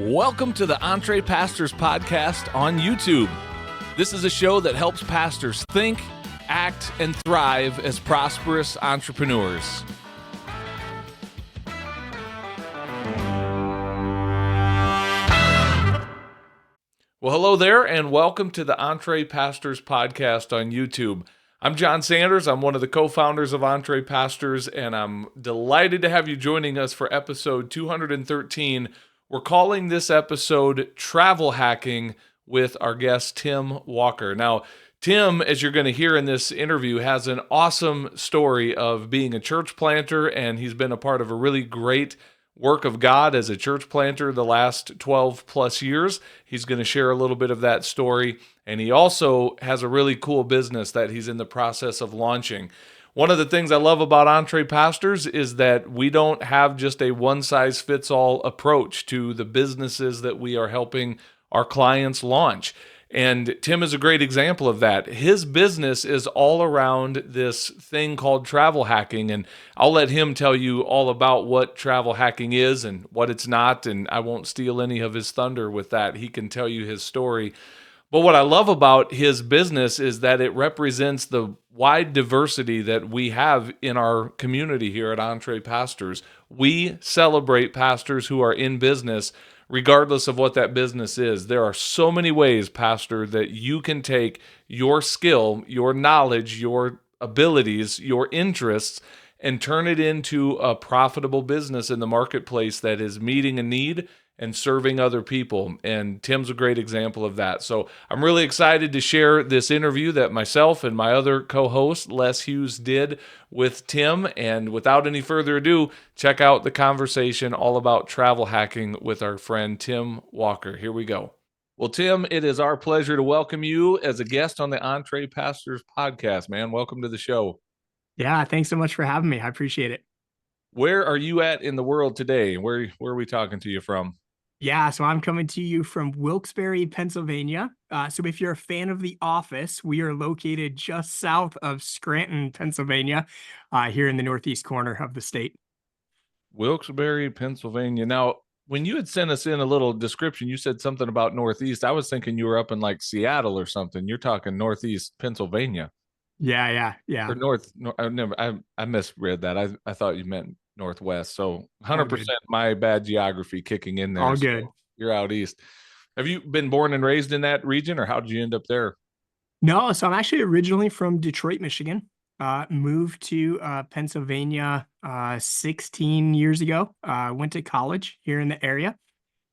Welcome to the EntrePastors Podcast on YouTube. This is a show that helps pastors think, act, and thrive as prosperous entrepreneurs. Well, hello there, and welcome to the EntrePastors Podcast on YouTube. I'm Jon Sanders. I'm one of the co-founders of EntrePastors, and I'm delighted to have you joining us for episode 213. We're calling this episode Travel Hacking with our guest, Tim Walker. Now, Tim, as you're going to hear in this interview, has an awesome story of being a church planter, and he's been a part of a really great work of God as a church planter the last 12 plus years. He's going to share a little bit of that story, and he also has a really cool business that he's in the process of launching. One of the things I love about EntrePastors is that we don't have just a one-size-fits-all approach to the businesses that we are helping our clients launch. And Tim is a great example of that. His business is all around this thing called travel hacking, and I'll let him tell you all about what travel hacking is and what it's not, and I won't steal any of his thunder with that. He can tell you his story. But what I love about his business is that it represents the wide diversity that we have in our community here at EntrePastors. We celebrate pastors who are in business regardless of what that business is. There are so many ways, pastor, that you can take your skill, your knowledge, your abilities, your interests, and turn it into a profitable business in the marketplace that is meeting a need and serving other people. And Tim's a great example of that. So I'm really excited to share this interview that myself and my other co-host, Les Hughes, did with Tim. And without any further ado, check out the conversation all about travel hacking with our friend Tim Walker. Here we go. Well, Tim, it is our pleasure to welcome you as a guest on the EntrePastors Podcast, man. Welcome to the show. Yeah, thanks so much for having me. I appreciate it. Where are you at in the world today? Where are we talking to you from? Yeah, so I'm coming to you from Wilkes Barre, Pennsylvania. So if you're a fan of The Office, we are located just south of Scranton, Pennsylvania, here in the northeast corner of the state. Wilkes Barre, Pennsylvania. Now, when you had sent us in a little description, you said something about Northeast. I was thinking you were up in like Seattle or something. You're talking Northeast Pennsylvania. Yeah. Or I misread that. I thought you meant Northwest. So 100% my bad geography kicking in there. All good. So you're out east. Have you been born and raised in that region, or how did you end up there? No, so I'm actually originally from Detroit, Michigan. Moved to Pennsylvania 16 years ago. Went to college here in the area.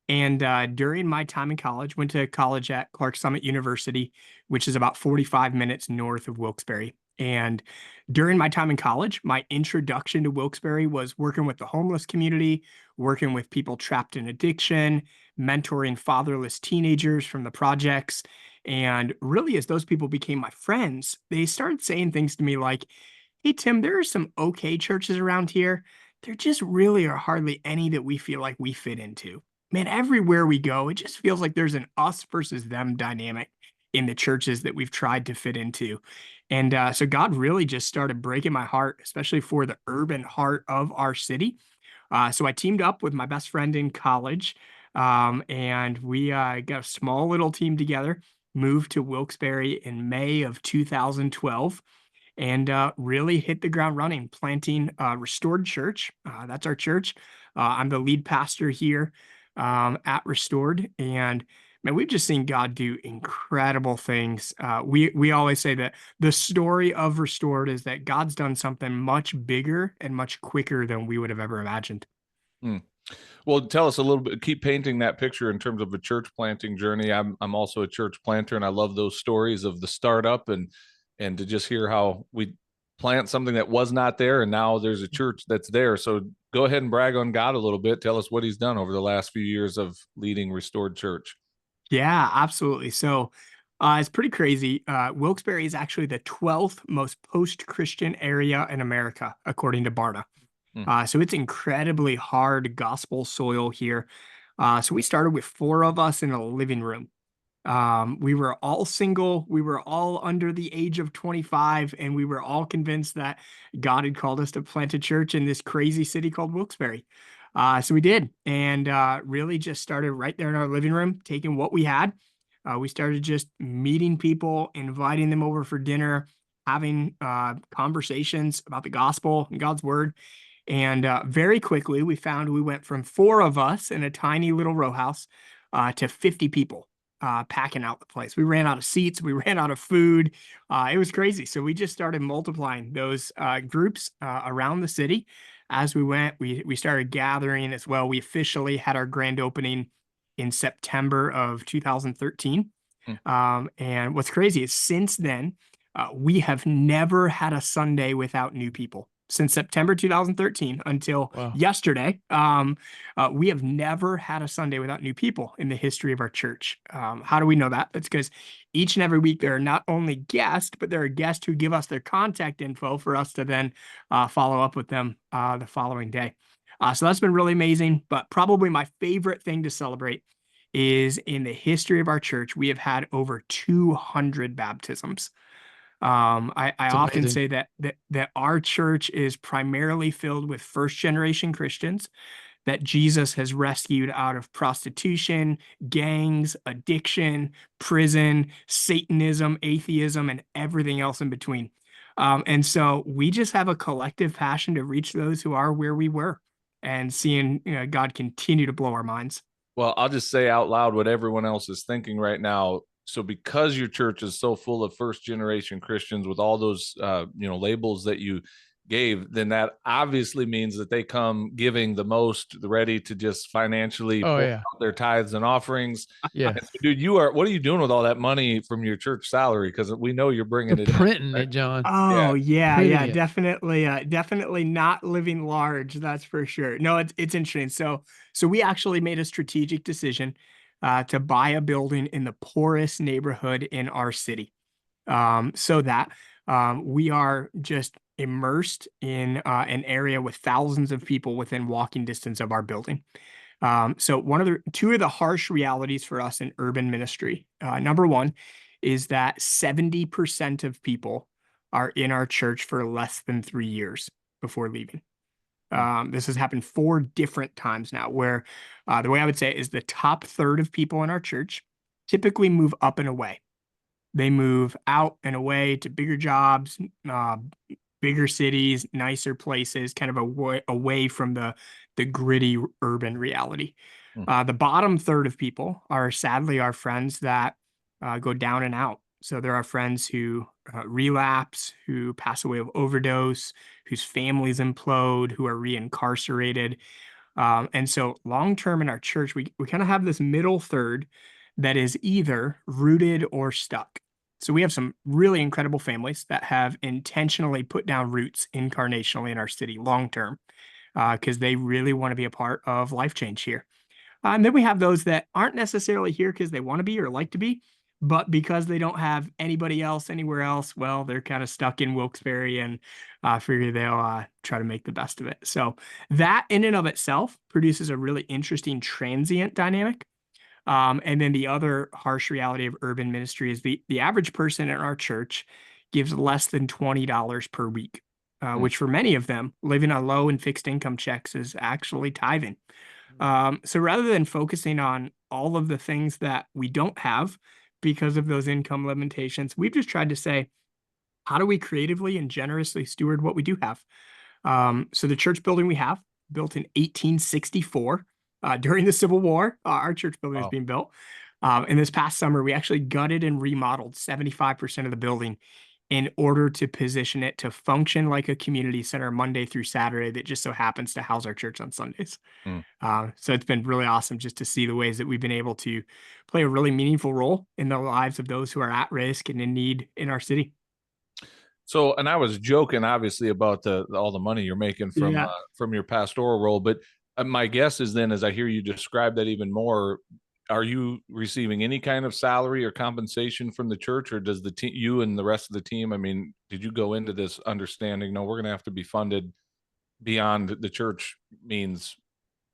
And during my time in college, went to college at Clark Summit University, which is about 45 minutes north of Wilkes Barre. And during my time in college, my introduction to Wilkes Barre was working with the homeless community, working with people trapped in addiction, mentoring fatherless teenagers from the projects. And really, as those people became my friends, they started saying things to me like, "Hey, Tim, there are some okay churches around here. There just really are hardly any that we feel like we fit into. Man, everywhere we go, it just feels like there's an us versus them dynamic in the churches that we've tried to fit into." And so God really just started breaking my heart, especially for the urban heart of our city. So I teamed up with my best friend in college, and we got a small little team together, moved to Wilkes Barre in May of 2012, and really hit the ground running, planting Restored Church. That's our church. I'm the lead pastor here at Restored, and man, we've just seen God do incredible things. We always say that the story of Restored is that God's done something much bigger and much quicker than we would have ever imagined. Well, tell us a little bit. Keep painting that picture in terms of a church planting journey. I'm also a church planter, and I love those stories of the startup and to just hear how we plant something that was not there, and now there's a church that's there. So go ahead and brag on God a little bit. Tell us what He's done over the last few years of leading Restored Church. Yeah, absolutely. So it's pretty crazy. Wilkes Barre is actually the 12th most post-Christian area in America, according to Barna. So it's incredibly hard gospel soil here. So we started with 4 of us in a living room. We were all single. We were all under the age of 25, and we were all convinced that God had called us to plant a church in this crazy city called Wilkes Barre. So we did, and really just started right there in our living room, taking what we had. We started just meeting people, inviting them over for dinner, having conversations about the gospel and God's word. And very quickly, we found we went from 4 of us in a tiny little row house to 50 people packing out the place. We ran out of seats. We ran out of food. It was crazy. So we just started multiplying those groups around the city. As we went, we started gathering as well. We officially had our grand opening in September of 2013. Mm. And what's crazy is since then, we have never had a Sunday without new people. Since September 2013 until Wow. yesterday, we have never had a Sunday without new people in the history of our church. How do we know that? It's because each and every week there are not only guests, but there are guests who give us their contact info for us to then follow up with them the following day. So that's been really amazing. But probably my favorite thing to celebrate is in the history of our church, we have had over 200 baptisms. I It's often amazing. say that our church is primarily filled with first generation Christians that Jesus has rescued out of prostitution, gangs, addiction, prison, Satanism, atheism, and everything else in between. And so we just have a collective passion to reach those who are where we were and seeing God continue to blow our minds. Well, I'll just say out loud what everyone else is thinking right now. So because your church is so full of first generation Christians with all those labels that you gave, then that obviously means that they come giving the most, ready to just financially Oh pour yeah. out their tithes and offerings. Yeah. And so, dude, what are you doing with all that money from your church salary? Because we know you're bringing They're it in. printing Right? it, John. Oh yeah, Printing yeah, it. definitely not living large, that's for sure. No, it's interesting. So we actually made a strategic decision to buy a building in the poorest neighborhood in our city, so that we are just immersed in an area with thousands of people within walking distance of our building. So two of the harsh realities for us in urban ministry. Number one is that 70% of people are in our church for less than 3 years before leaving. This has happened 4 different times now, where the way I would say it is the top third of people in our church typically move up and away. They move out and away to bigger jobs, bigger cities, nicer places, kind of away from the gritty urban reality. The bottom third of people are sadly our friends that go down and out. So there are friends who relapse, who pass away of overdose, whose families implode, who are reincarcerated. And so long term in our church, we kind of have this middle third that is either rooted or stuck. So we have some really incredible families that have intentionally put down roots incarnationally in our city long term because they really want to be a part of life change here. And then we have those that aren't necessarily here because they want to be or like to be, but because they don't have anybody else anywhere else, well, they're kind of stuck in Wilkes Barre and figure they'll try to make the best of it. So that in and of itself produces a really interesting transient dynamic. And then the other harsh reality of urban ministry is the average person in our church gives less than $20 per week, which for many of them, living on low and fixed income checks is actually tithing. So rather than focusing on all of the things that we don't have because of those income limitations, we've just tried to say, how do we creatively and generously steward what we do have? So the church building we have, built in 1864, during the Civil War, our church building was Wow. being built. And this past summer, we actually gutted and remodeled 75% of the building in order to position it to function like a community center Monday through Saturday that just so happens to house our church on Sundays. So it's been really awesome just to see the ways that we've been able to play a really meaningful role in the lives of those who are at risk and in need in our city. So, and I was joking, obviously, about all the money you're making from your pastoral role, but my guess is then, as I hear you describe that even more, are you receiving any kind of salary or compensation from the church, or does you and the rest of the team? I mean, did you go into this understanding, no, we're going to have to be funded beyond the church means?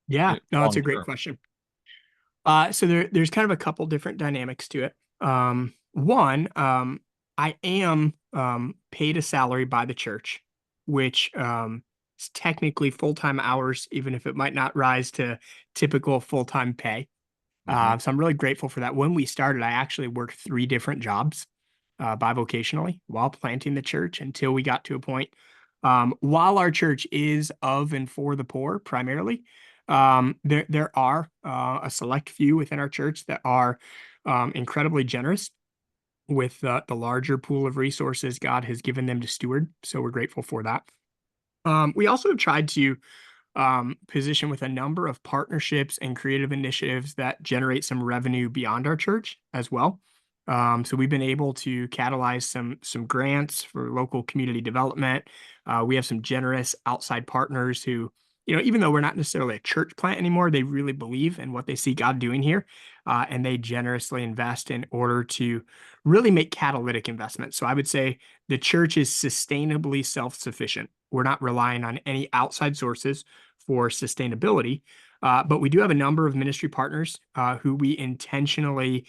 Yeah, no, that's a great long-term? question. So there's kind of a couple different dynamics to it. One, I am paid a salary by the church, which It's technically full-time hours, even if it might not rise to typical full-time pay. Hmm. So I'm really grateful for that. When we started, I actually worked 3 different jobs bivocationally while planting the church until we got to a point. While our church is of and for the poor primarily, there are a select few within our church that are incredibly generous with the larger pool of resources God has given them to steward. So we're grateful for that. We also have tried to position with a number of partnerships and creative initiatives that generate some revenue beyond our church as well. So we've been able to catalyze some grants for local community development. We have some generous outside partners who, even though we're not necessarily a church plant anymore, they really believe in what they see God doing here, and they generously invest in order to really make catalytic investments. So I would say the church is sustainably self-sufficient. We're not relying on any outside sources for sustainability, but we do have a number of ministry partners who we intentionally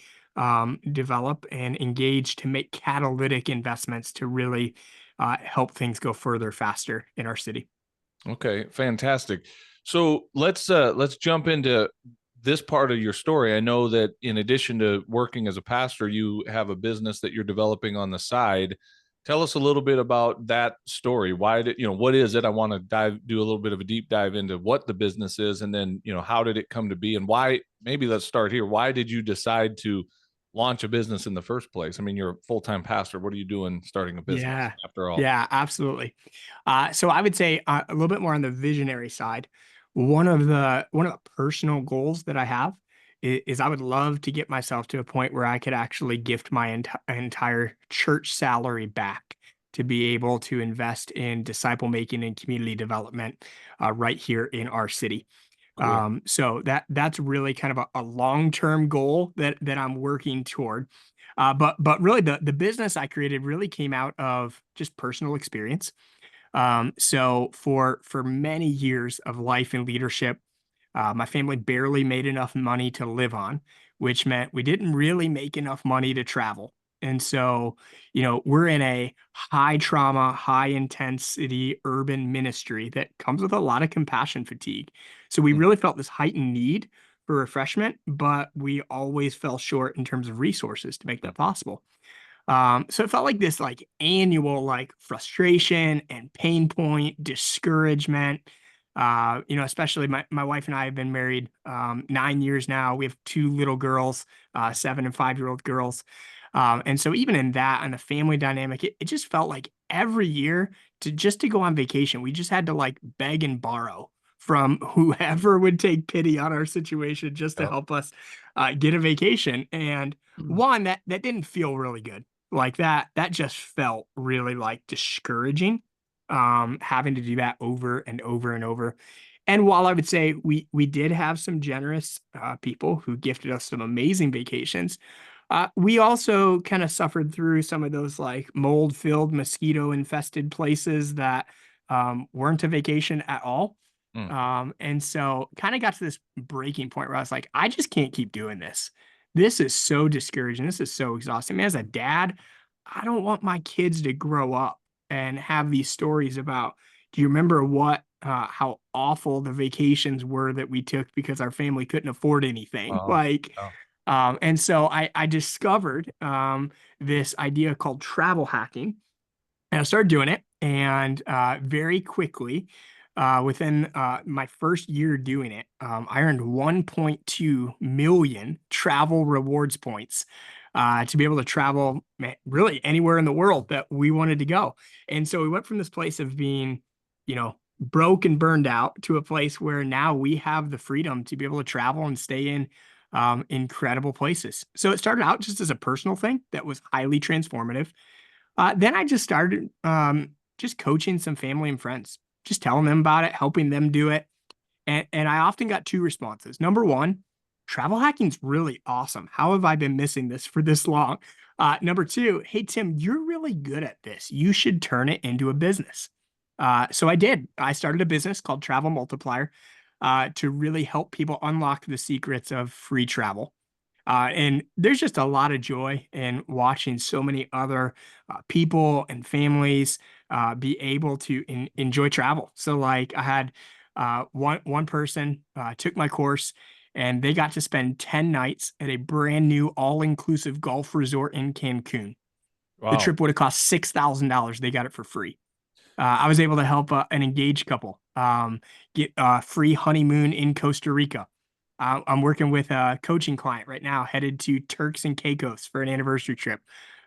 develop and engage to make catalytic investments to really help things go further faster in our city. Okay, fantastic. So let's jump into this part of your story. I know that in addition to working as a pastor, you have a business that you're developing on the side. Tell us a little bit about that story. Why did, what is it? I want to do a little bit of a deep dive into what the business is, and then, how did it come to be, and why, maybe let's start here. Why did you decide to launch a business in the first place? I mean, you're a full-time pastor. What are you doing starting a business Yeah, after all? yeah, absolutely. So I would say a little bit more on the visionary side. One of the personal goals that I have is I would love to get myself to a point where I could actually gift my entire church salary back to be able to invest in disciple making and community development right here in our city. Cool. So that's really kind of a long-term goal that I'm working toward. But really the business I created really came out of just personal experience. So for many years of life and leadership, my family barely made enough money to live on, which meant we didn't really make enough money to travel. And so, we're in a high trauma, high intensity urban ministry that comes with a lot of compassion fatigue. So we Mm. really felt this heightened need for refreshment, but we always fell short in terms of resources to make that possible. So it felt like this annual frustration and pain point, discouragement. Especially my wife and I have been married 9 years now. We have 2 little girls, 7 and 5-year-old girls. And so even in that and the family dynamic, it just felt like every year to go on vacation, we just had to beg and borrow from whoever would take pity on our situation just to Yep. help us get a vacation. And one that didn't feel really good like that just felt really discouraging, having to do that over and over and over. And while I would say we did have some generous people who gifted us some amazing vacations, we also kind of suffered through some of those mold-filled, mosquito-infested places that weren't a vacation at all. Mm. And so kind of got to this breaking point where I was like, I just can't keep doing this. This is so discouraging. This is so exhausting. Man, as a dad, I don't want my kids to grow up and have these stories about, do you remember how awful the vacations were that we took because our family couldn't afford anything? Wow. Wow. And so I discovered this idea called travel hacking, and I started doing it. And very quickly, within my first year doing it, I earned 1.2 million travel rewards points to be able to travel really anywhere in the world that we wanted to go. And so we went from this place of being, broke and burned out to a place where now we have the freedom to be able to travel and stay in incredible places. So it started out just as a personal thing that was highly transformative. Then I just started just coaching some family and friends, just telling them about it, helping them do it. And I often got 2 responses. Number one, travel hacking's really awesome. How have I been missing this for this long? Number two, hey, Tim, you're really good at this. You should turn it into a business. So I did. I started a business called Travel Multiplier to really help people unlock the secrets of free travel. And there's just a lot of joy in watching so many other people and families be able to enjoy travel. So like I had one person took my course and they got to spend 10 nights at a brand new all-inclusive golf resort in Cancun. The Wow. trip would have cost $6,000. They got it for free. I was able to help an engaged couple get a free honeymoon in Costa Rica. I'm working with a coaching client right now, headed to Turks and Caicos for an anniversary trip.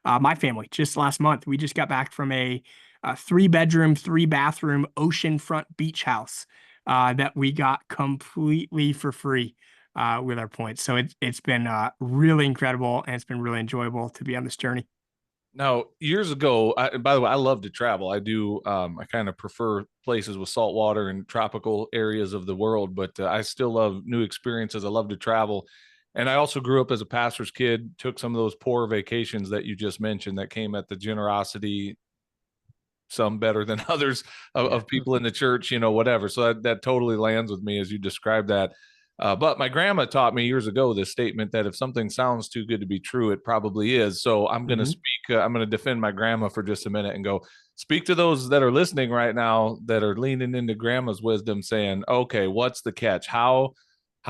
My family, just last month, we just got back from a 3-bedroom, 3-bathroom oceanfront beach house that we got completely for free with our points. So it's been really incredible, and it's been really enjoyable to be on this journey. Now, years ago, by the way, I love to travel. I do. I kind of prefer places with salt water and tropical areas of the world, but I still love new experiences. I love to travel. And I also grew up as a pastor's kid, took some of those poor vacations that you just mentioned that came at the generosity, some better than others, Yeah. of people in the church, whatever. So that totally lands with me as you describe that. But my grandma taught me years ago this statement that if something sounds too good to be true, it probably is. So I'm going to Mhm. speak, I'm going to defend my grandma for just a minute and go speak to those that are listening right now that are leaning into grandma's wisdom saying, okay, what's the catch? How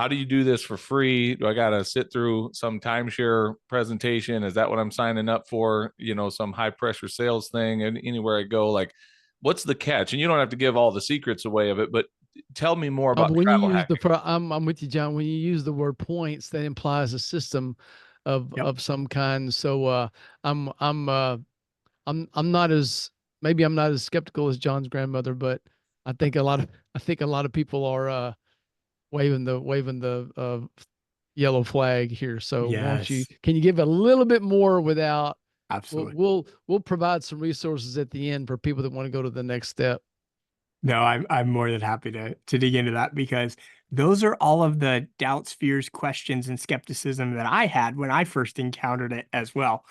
do you do this for free? Do I got to sit through some timeshare presentation? Is that what I'm signing up for? Some high pressure sales thing. And anywhere I go, like, what's the catch? And you don't have to give all the secrets away of it, but tell me more Oh, about but when you travel use hacking. I'm with you, John. When you use the word points, that implies a system of Yep. some kind. So I'm I'm uh I'm not as maybe I'm not as skeptical as John's grandmother, but I think a lot of people are waving the yellow flag here. So won't you Yes, can you give a little bit more without absolutely. we'll provide some resources at the end for people that want to go to the next step. No, I'm more than happy to dig into that because those are all of the doubts, fears, questions, and skepticism that I had when I first encountered it as well.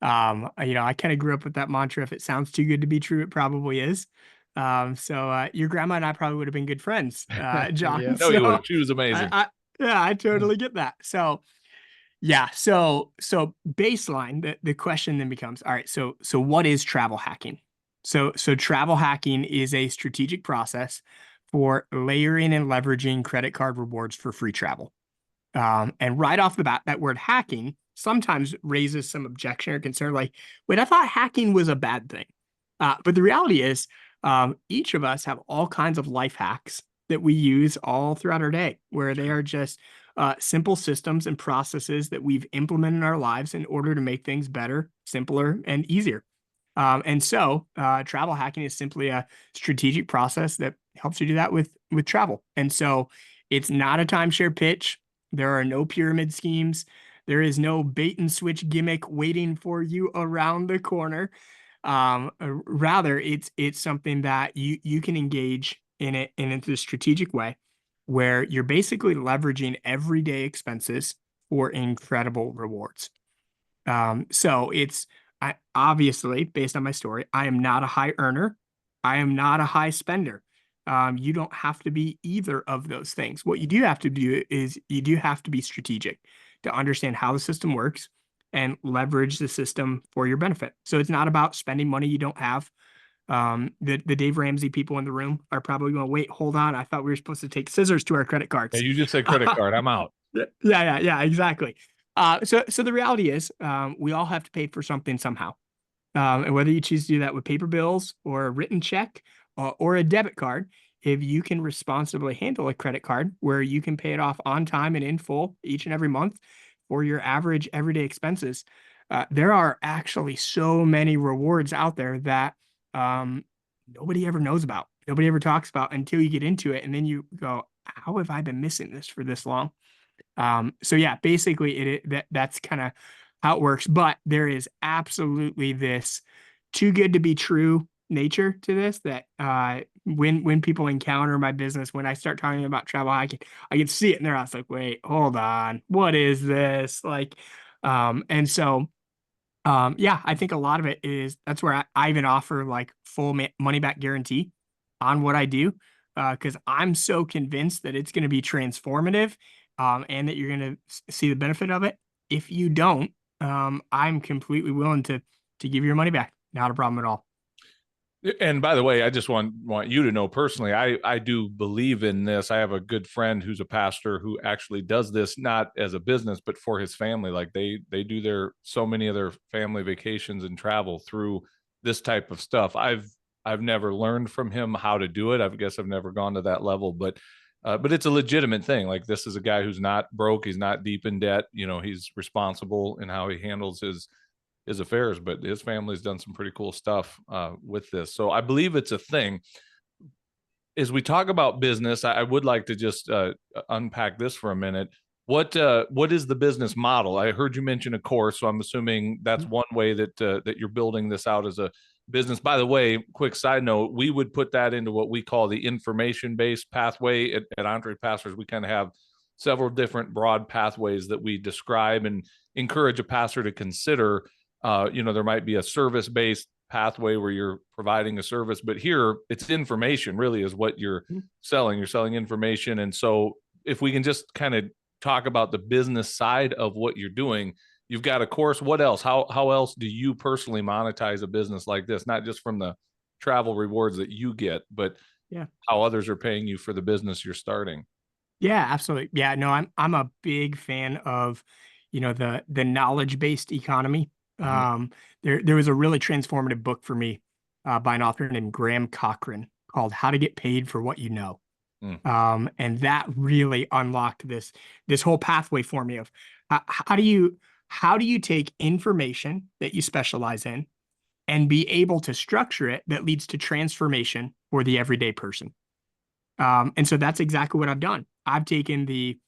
I kind of grew up with that mantra: if it sounds too good to be true, it probably is. So your grandma and I probably would have been good friends, Yeah. John. No, you would So have. She was I, amazing. I yeah, I totally get that. So yeah, so baseline, the question then becomes, all right, so what is travel hacking? So travel hacking is a strategic process for layering and leveraging credit card rewards for free travel. And right off the bat, that word hacking sometimes raises some objection or concern, like, wait, I thought hacking was a bad thing. But the reality is, each of us have all kinds of life hacks that we use all throughout our day, where they are just simple systems and processes that we've implemented in our lives in order to make things better, simpler, and easier. And so travel hacking is simply a strategic process that helps you do that with travel. And so it's not a timeshare pitch. There are no pyramid schemes. There is no bait and switch gimmick waiting for you around the corner. Rather, it's something that you can engage in it in a strategic way where you're basically leveraging everyday expenses for incredible rewards. So I obviously, based on my story, I am not a high earner. I am not a high spender. You don't have to be either of those things. What you do have to do is you do have to be strategic to understand how the system works and leverage the system for your benefit. So it's not about spending money you don't have. The Dave Ramsey people in the room are probably going, wait, hold on. I thought we were supposed to take scissors to our credit Yeah, cards. you just said credit card. I'm out. Yeah, exactly. So the reality is, we all have to pay for something somehow. And whether you choose to do that with paper bills or a written check or a debit card, if you can responsibly handle a credit card where you can pay it off on time and in full each and every month for your average everyday expenses, there are actually so many rewards out there that um, nobody ever knows about. Nobody ever talks about until you get into it. And then you go, how have I been missing this for this long? So yeah, basically that's kind of how it works. But there is absolutely this too good to be true nature to this that when people encounter my business, when I start talking about travel hacking, I can see it in their eyes like, wait, hold on, what is this? And so yeah, I think a lot of it is that's where I even offer like full money back guarantee on what I do because I'm so convinced that it's going to be transformative and that you're going to see the benefit of it. If you don't, I'm completely willing to give you your money back. Not a problem at all. And by the way, I just want you to know personally, I do believe in this. I have a good friend who's a pastor who actually does this not as a business, but for his family. Like they do so many of their family vacations and travel through this type of stuff. I've never learned from him how to do it. I guess I've never gone to that level, but it's a legitimate thing. Like this is a guy who's not broke. He's not deep in debt. You know, he's responsible in how he handles his affairs, but his family's done some pretty cool stuff with this. So I believe it's a thing. As we talk about business, I would like to just unpack this for a minute. What is the business model? I heard you mention a course, so I'm assuming that's one way that you're building this out as a business. By the way, quick side note, we would put that into what we call the information-based pathway at EntrePastors. We kind of have several different broad pathways that we describe and encourage a pastor to consider. There might be a service-based pathway where you're providing a service, but here it's information really is what you're selling. You're selling information. And so if we can just kind of talk about the business side of what you're doing, you've got a course. What else? How else do you personally monetize a business like this? Not just from the travel rewards that you get, but how others are paying you for the business you're starting. Yeah, absolutely. Yeah, no, I'm a big fan of, the knowledge-based economy. There was a really transformative book for me by an author named Graham Cochran called How to Get Paid for What You Know. And that really unlocked this whole pathway for me of how do you take information that you specialize in and be able to structure it that leads to transformation for the everyday person. And so that's exactly what I've done. I've taken the,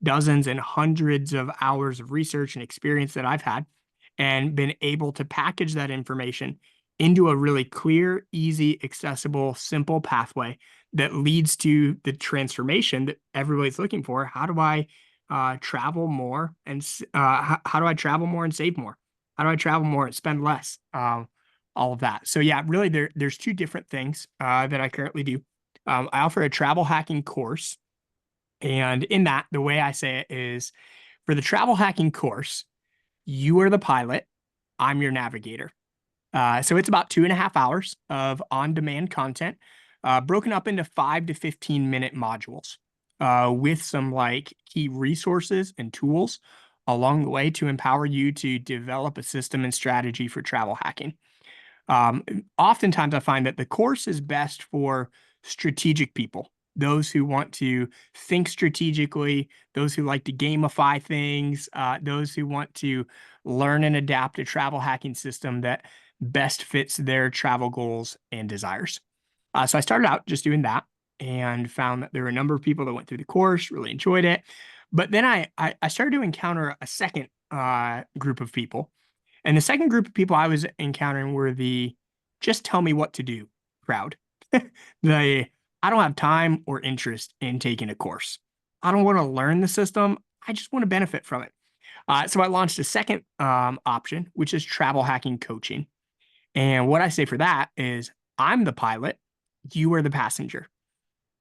dozens and hundreds of hours of research and experience that I've had and been able to package that information into a really clear, easy, accessible, simple pathway that leads to the transformation that everybody's looking for. How do I travel more and how do I travel more and save more? How do I travel more and spend less? All of that. So yeah, really there's two different things that I currently do. I offer a travel hacking course. And in that, the way I say it is for the travel hacking course, you are the pilot, I'm your navigator. So it's about 2.5 hours of on-demand content, broken up into 5 to 15-minute modules with some like key resources and tools along the way to empower you to develop a system and strategy for travel hacking. Oftentimes I find that the course is best for strategic people, those who want to think strategically, those who like to gamify things, those who want to learn and adapt a travel hacking system that best fits their travel goals and desires. So I started out just doing that and found that there were a number of people that went through the course, really enjoyed it. But then I started to encounter a second group of people. And the second group of people I was encountering were the just tell me what to do crowd. I don't have time or interest in taking a course. I don't want to learn the system. I just want to benefit from it. So I launched a second option, which is travel hacking coaching. And what I say for that is I'm the pilot, you are the passenger.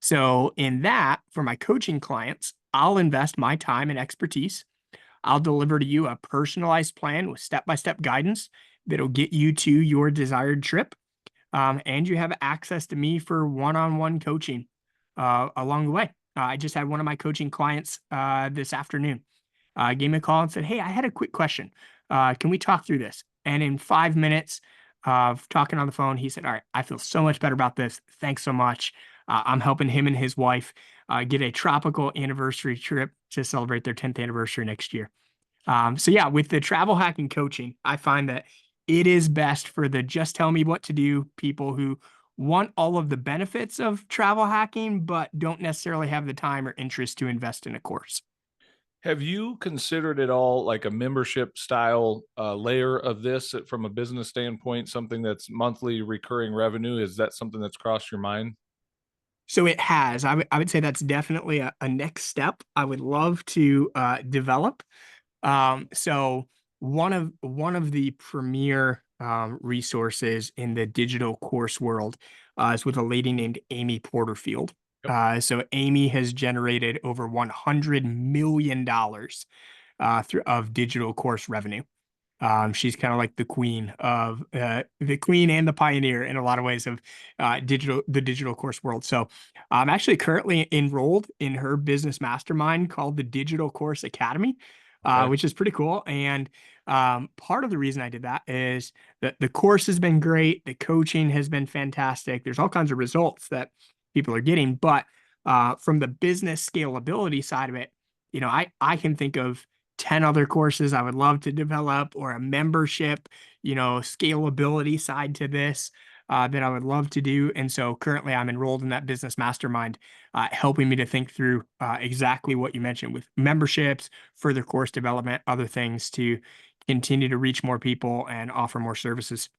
So in that, for my coaching clients, I'll invest my time and expertise. I'll deliver to you a personalized plan with step-by-step guidance that'll get you to your desired trip. And you have access to me for one-on-one coaching along the way. I just had one of my coaching clients this afternoon gave me a call and said, hey, I had a quick question. Can we talk through this? And in 5 minutes of talking on the phone, he said, all right, I feel so much better about this. Thanks so much. I'm helping him and his wife get a tropical anniversary trip to celebrate their 10th anniversary next year. So yeah, with the travel hacking coaching, I find that it is best for the just tell me what to do people who want all of the benefits of travel hacking, but don't necessarily have the time or interest to invest in a course. Have you considered at all like a membership style layer of this from a business standpoint, something that's monthly recurring revenue? Is that something that's crossed your mind? So it has. I would say that's definitely a next step I would love to develop. So one of the premier resources in the digital course world is with a lady named Amy Porterfield. So Amy has generated over $100 million of digital course revenue. She's kind of like the queen and the pioneer in a lot of ways of the digital course world. So I'm actually currently enrolled in her business mastermind called the Digital Course Academy, Okay. which is pretty cool. And part of the reason I did that is that the course has been great. The coaching has been fantastic. There's all kinds of results that people are getting, but from the business scalability side of it, I can think of 10 other courses I would love to develop, or a membership, scalability side to this that I would love to do. And so currently I'm enrolled in that business mastermind, helping me to think through exactly what you mentioned with memberships, further course development, other things to continue to reach more people and offer more services.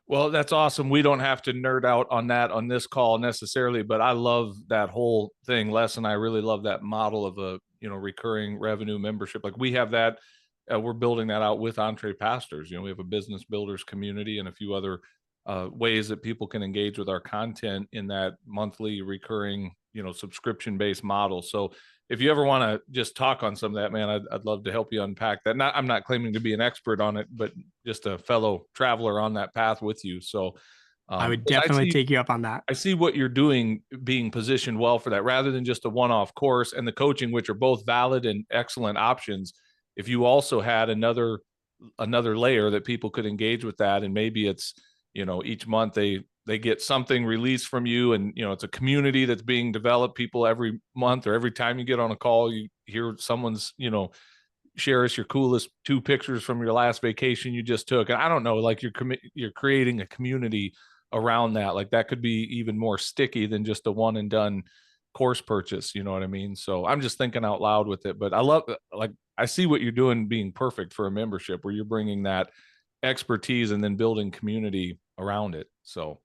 Well, that's awesome. We don't have to nerd out on that on this call necessarily, but I love that whole thing. Les and I really love that model of a, recurring revenue membership. Like we have that, we're building that out with EntrePastors. We have a business builders community and a few other ways that people can engage with our content in that monthly recurring, subscription-based model. So if you ever want to just talk on some of that, man, I'd love to help you unpack that. I'm not claiming to be an expert on it, but just a fellow traveler on that path with you. So I would definitely take you up on that. I see what you're doing being positioned well for that, rather than just a one-off course and the coaching, which are both valid and excellent options. If you also had another layer that people could engage with that, and maybe it's, each month they get something released from you, and it's a community that's being developed. People every month or every time you get on a call, you hear someone's, share us your coolest 2 pictures from your last vacation you just took. And I don't know, like you're creating a community around that. Like that could be even more sticky than just a one and done course purchase. You know what I mean? So I'm just thinking out loud with it, but I see what you're doing being perfect for a membership, where you're bringing that expertise and then building community around it. So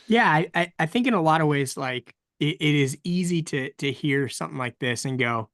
Yeah, I think in a lot of ways, like it is easy to hear something like this and go,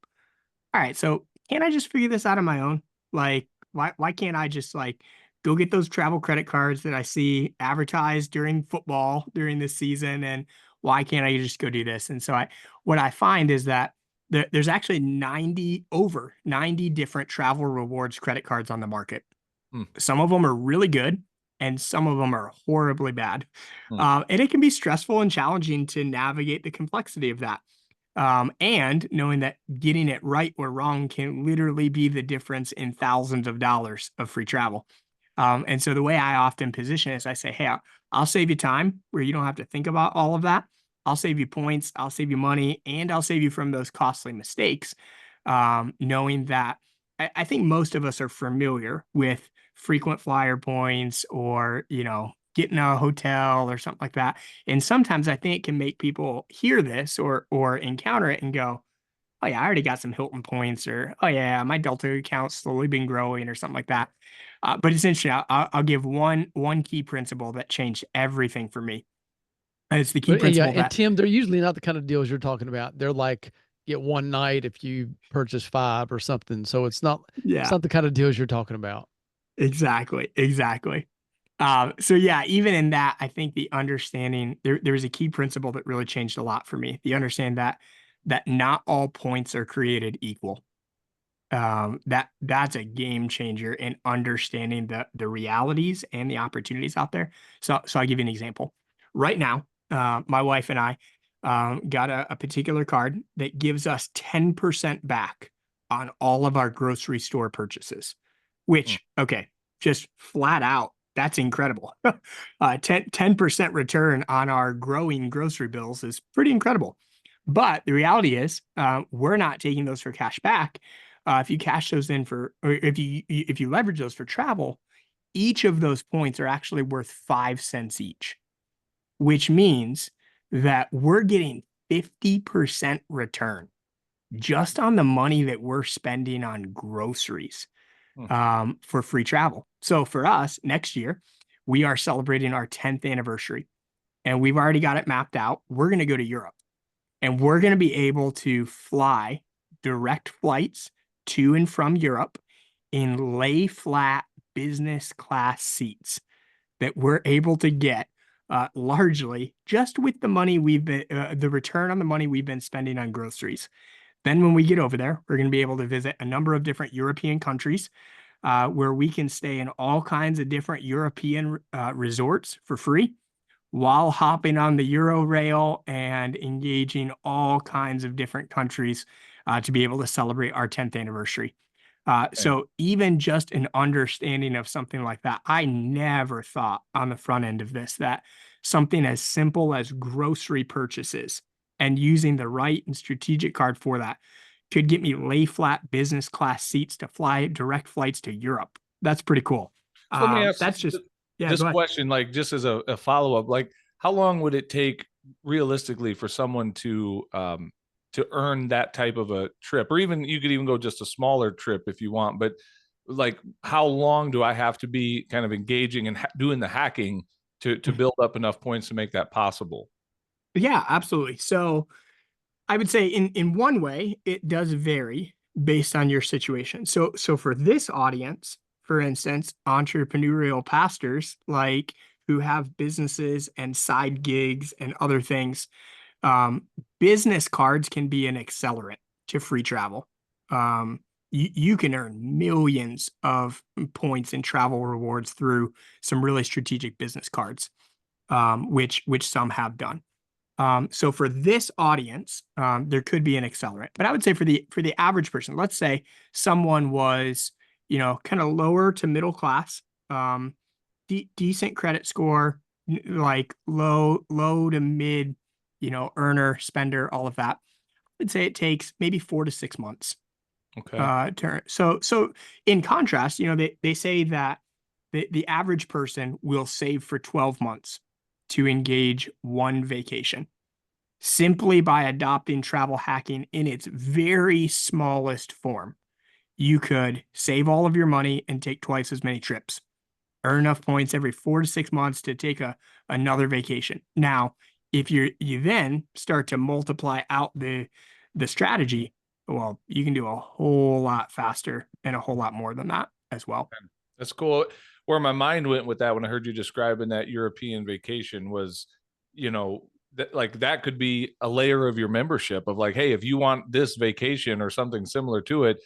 all right, so can't I just figure this out on my own? Like, why can't I just like go get those travel credit cards that I see advertised during football during this season? And why can't I just go do this? And so what I find is that there's actually over 90 different travel rewards credit cards on the market. hmm, Some of them are really good, and some of them are horribly bad. hmm, And it can be stressful and challenging to navigate the complexity of that. And knowing that getting it right or wrong can literally be the difference in thousands of dollars of free travel. And so the way I often position it is I say, hey, I'll save you time where you don't have to think about all of that. I'll save you points, I'll save you money, and I'll save you from those costly mistakes. Knowing that I think most of us are familiar with frequent flyer points, or, getting a hotel or something like that. And sometimes I think it can make people hear this or encounter it and go, oh yeah, I already got some Hilton points, or oh yeah, my Delta account's slowly been growing, or something like that. But it's interesting. I'll give one key principle that changed everything for me. And it's the key But yeah, principle and that Tim, they're usually not the kind of deals you're talking about. They're like get one night if you purchase 5 or something. So it's not yeah, the kind of deals you're talking about. exactly. So yeah, even in that, I think the understanding there was a key principle that really changed a lot for me. The understand that not all points are created equal. That's a game changer in understanding the realities and the opportunities out there. So I'll give you an example. Right now, my wife and I got a particular card that gives us 10% back on all of our grocery store purchases, hmm, which, okay, just flat out, that's incredible. 10% return on our growing grocery bills is pretty incredible. But the reality is, we're not taking those for cash back. If you cash those in or if you leverage those for travel, each of those points are actually worth 5 cents each, which means that we're getting 50% return just on the money that we're spending on groceries hmm. for free travel. So for us, next year, we are celebrating our 10th anniversary, and we've already got it mapped out. We're going to go to Europe, and we're going to be able to fly direct flights to and from Europe in lay flat business class seats that we're able to get largely just with the money the return on the money we've been spending on groceries. Then when we get over there, we're going to be able to visit a number of different European countries where we can stay in all kinds of different European resorts for free while hopping on the Euro rail and engaging all kinds of different countries to be able to celebrate our 10th anniversary. So even just an understanding of something like that, I never thought on the front end of this that something as simple as grocery purchases and using the right and strategic card for that could get me lay flat business class seats to fly direct flights to Europe. That's pretty cool. So let me ask That's just, yeah, this go ahead. question, like just as a follow-up, like how long would it take realistically for someone to earn that type of a trip? Or even you could even go just a smaller trip if you want, but like how long do I have to be kind of engaging and doing the hacking to build up enough points to make that possible? Yeah, absolutely. So I would say in one way, it does vary based on your situation. So for this audience, for instance, entrepreneurial pastors like who have businesses and side gigs and other things, business cards can be an accelerant to free travel. You can earn millions of points in travel rewards through some really strategic business cards, which some have done. So for this audience, there could be an accelerant, but I would say for the average person, let's say someone was, kind of lower to middle class, decent credit score, like low to mid, earner, spender, all of that. I'd say it takes maybe 4 to 6 months. Okay. So in contrast, they say that the average person will save for 12 months to engage one vacation simply by adopting travel hacking in its very smallest form. You could save all of your money and take twice as many trips, earn enough points every 4 to 6 months to take another vacation. Now, if you then start to multiply out the strategy, well, you can do a whole lot faster and a whole lot more than that as well. That's cool. Where my mind went with that when I heard you describing that European vacation was, that could be a layer of your membership of like, hey, if you want this vacation or something similar to it,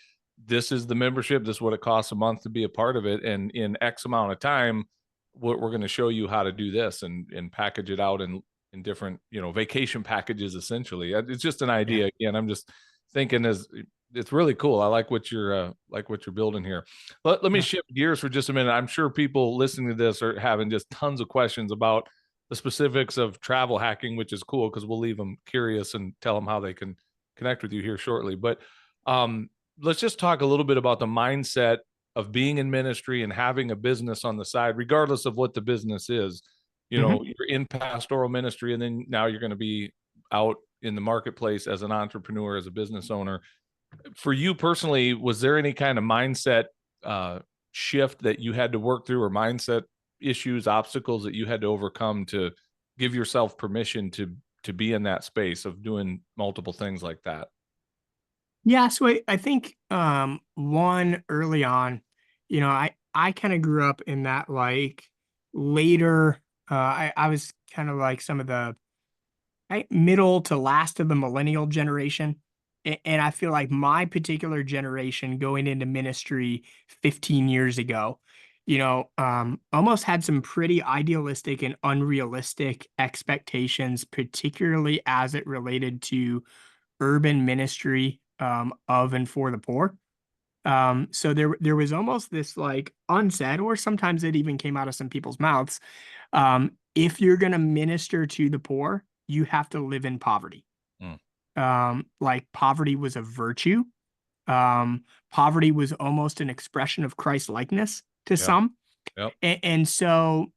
this is the membership. This is what it costs a month to be a part of it. And in X amount of time, we're going to show you how to do this and package it out in different, vacation packages, essentially. It's just an idea. Yeah. Again, I'm just thinking it's really cool. I like what you're building here. Let me shift gears for just a minute. I'm sure people listening to this are having just tons of questions about the specifics of travel hacking, which is cool because we'll leave them curious and tell them how they can connect with you here shortly. But let's just talk a little bit about the mindset of being in ministry and having a business on the side, regardless of what the business is. You're in pastoral ministry, and then now you're going to be out in the marketplace as an entrepreneur, as a business owner. For you personally, was there any kind of mindset shift that you had to work through, or mindset issues, obstacles that you had to overcome to give yourself permission to be in that space of doing multiple things like that? Yeah, so I think one early on, I kind of grew up in that like later. I was kind of like some of the middle to last of the millennial generation. And I feel like my particular generation going into ministry 15 years ago, almost had some pretty idealistic and unrealistic expectations, particularly as it related to urban ministry of and for the poor. So there was almost this like unsaid, or sometimes it even came out of some people's mouths. If you're going to minister to the poor, you have to live in poverty. Like poverty was a virtue. Poverty was almost an expression of Christ likeness to some. Yep. And so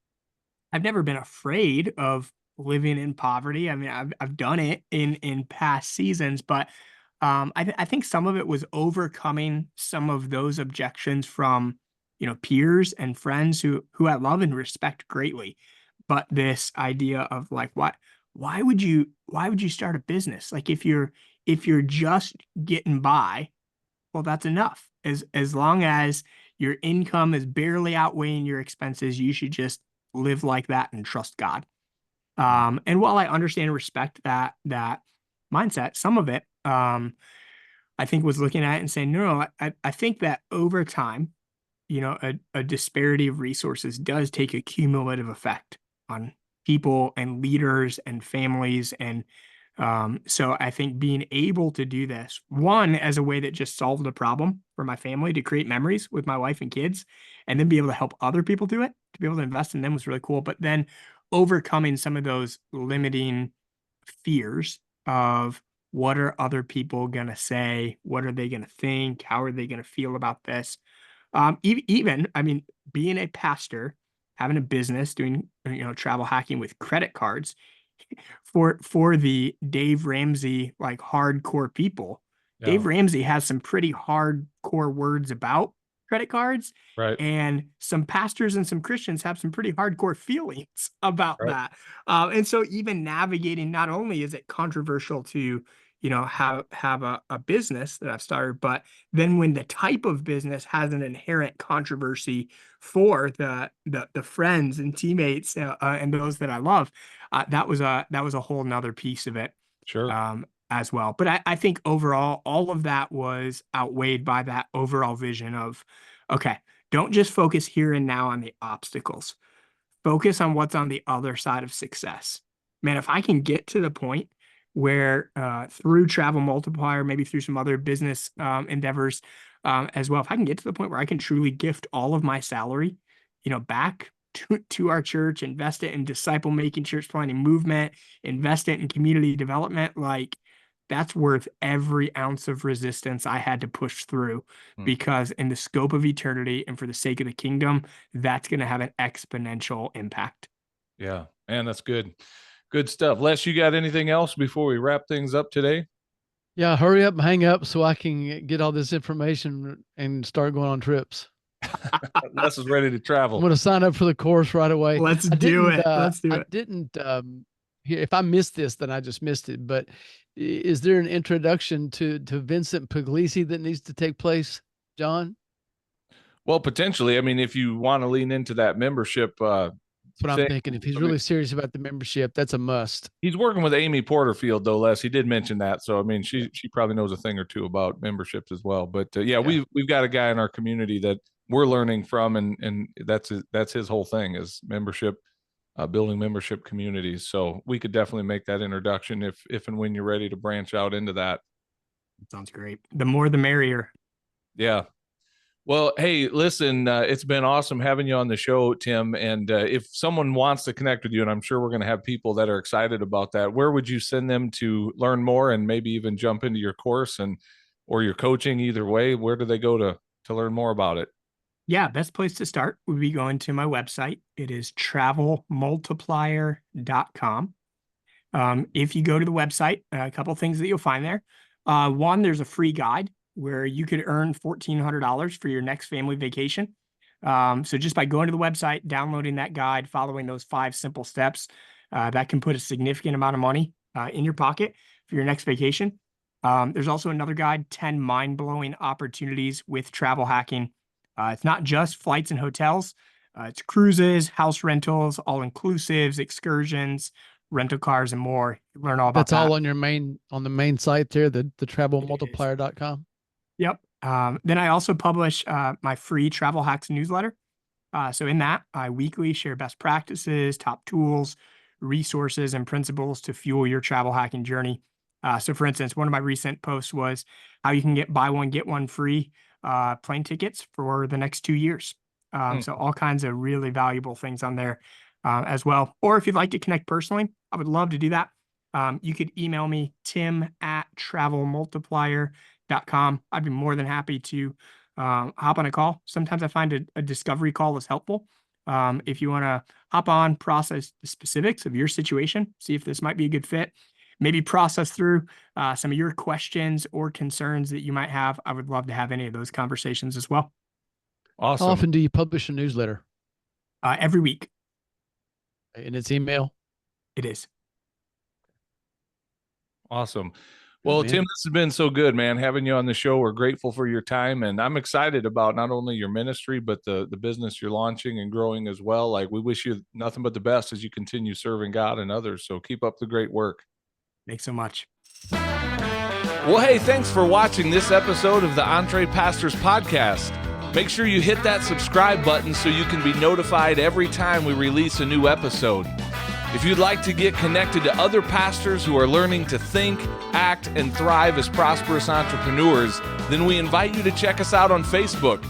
I've never been afraid of living in poverty. I mean, I've done it in past seasons, but I think some of it was overcoming some of those objections from peers and friends who I love and respect greatly. But this idea of like, why would you start a business? Like if you're just getting by, well, that's enough. As long as your income is barely outweighing your expenses, you should just live like that and trust God. And while I understand and respect that mindset, some of it, I think was looking at it and saying, no, I think that over time, a disparity of resources does take a cumulative effect on people and leaders and families. And so I think being able to do this, one, as a way that just solved a problem for my family to create memories with my wife and kids, and then be able to help other people do it, to be able to invest in them was really cool. But then overcoming some of those limiting fears of what are other people going to say? What are they going to think? How are they going to feel about this? Even, I mean, being a pastor, having a business, doing, travel hacking with credit cards for the Dave Ramsey, like hardcore people. Yeah. Dave Ramsey has some pretty hardcore words about credit cards. Right. And some pastors and some Christians have some pretty hardcore feelings about that. And so even navigating, not only is it controversial to, have a business that I've started, but then when the type of business has an inherent controversy for the friends and teammates and those that I love, that was a whole nother piece of it. Sure. As well. But I think overall, all of that was outweighed by that overall vision of, okay, don't just focus here and now on the obstacles. Focus on what's on the other side of success. Man, if I can get to the point where through Travel Multiplier, maybe through some other business endeavors as well, if I can get to the point where I can truly gift all of my salary, back to our church, invest it in disciple making, church planting movement, invest it in community development, like that's worth every ounce of resistance I had to push through, because in the scope of eternity and for the sake of the kingdom, that's going to have an exponential impact. Yeah, man, that's good. Good stuff. Les, you got anything else before we wrap things up today? Yeah, hurry up and hang up so I can get all this information and start going on trips. Les is ready to travel. I'm going to sign up for the course right away. Let's do it. Let's do it. I didn't, if I missed this, then I just missed it. But is there an introduction to Vincent Puglisi that needs to take place, Jon? Well, potentially. I mean, if you want to lean into that membership, that's what I'm thinking. If he's really serious about the membership, that's a must. He's working with Amy Porterfield, though, Les. He did mention that. So, I mean, she probably knows a thing or two about memberships as well. But yeah, we've got a guy in our community that we're learning from, and that's his whole thing is membership, building membership communities. So we could definitely make that introduction if and when you're ready to branch out into that. Sounds great. The more, the merrier. Yeah. Well, hey, listen, it's been awesome having you on the show, Tim. And if someone wants to connect with you, and I'm sure we're going to have people that are excited about that, where would you send them to learn more and maybe even jump into your course or your coaching? Either way, where do they go to learn more about it? Yeah, best place to start would be going to my website. It is travelmultiplier.com. If you go to the website, a couple things that you'll find there. One, there's a free guide where you could earn $1,400 for your next family vacation. So just by going to the website, downloading that guide, following those 5 simple steps, that can put a significant amount of money in your pocket for your next vacation. There's also another guide, 10 mind-blowing opportunities with travel hacking. It's not just flights and hotels. It's cruises, house rentals, all-inclusives, excursions, rental cars, and more. You learn all about that. That's all on the main site there, the travelmultiplier.com. Yep. Then I also publish my free Travel Hacks newsletter. So in that, I weekly share best practices, top tools, resources, and principles to fuel your travel hacking journey. So for instance, one of my recent posts was how you can buy one, get one free plane tickets for the next 2 years. So all kinds of really valuable things on there as well. Or if you'd like to connect personally, I would love to do that. You could email me, tim@travelmultiplier.com. I'd be more than happy to hop on a call. Sometimes I find a discovery call is helpful. If you want to hop on, process the specifics of your situation, see if this might be a good fit, maybe process through some of your questions or concerns that you might have. I would love to have any of those conversations as well. Awesome. How often do you publish a newsletter? Every week. And it's email? It is. Awesome. Well, Tim, this has been so good, man, having you on the show. We're grateful for your time, and I'm excited about not only your ministry, but the business you're launching and growing as well. Like, we wish you nothing but the best as you continue serving God and others. So keep up the great work. Thanks so much. Well, hey, thanks for watching this episode of the EntrePastors Podcast. Make sure you hit that subscribe button so you can be notified every time we release a new episode. If you'd like to get connected to other pastors who are learning to think, act, and thrive as prosperous entrepreneurs, then we invite you to check us out on Facebook.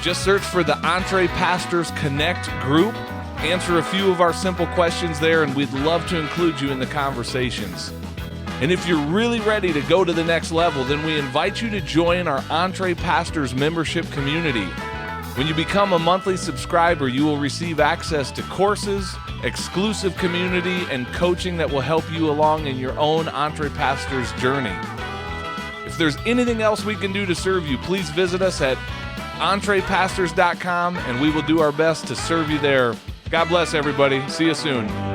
Just search for the EntrePastors Connect group, answer a few of our simple questions there, and we'd love to include you in the conversations. And if you're really ready to go to the next level, then we invite you to join our EntrePastors membership community. When you become a monthly subscriber, you will receive access to courses, exclusive community, and coaching that will help you along in your own EntrePastors journey. If there's anything else we can do to serve you, please visit us at EntrePastors.com, and we will do our best to serve you there. God bless everybody. See you soon.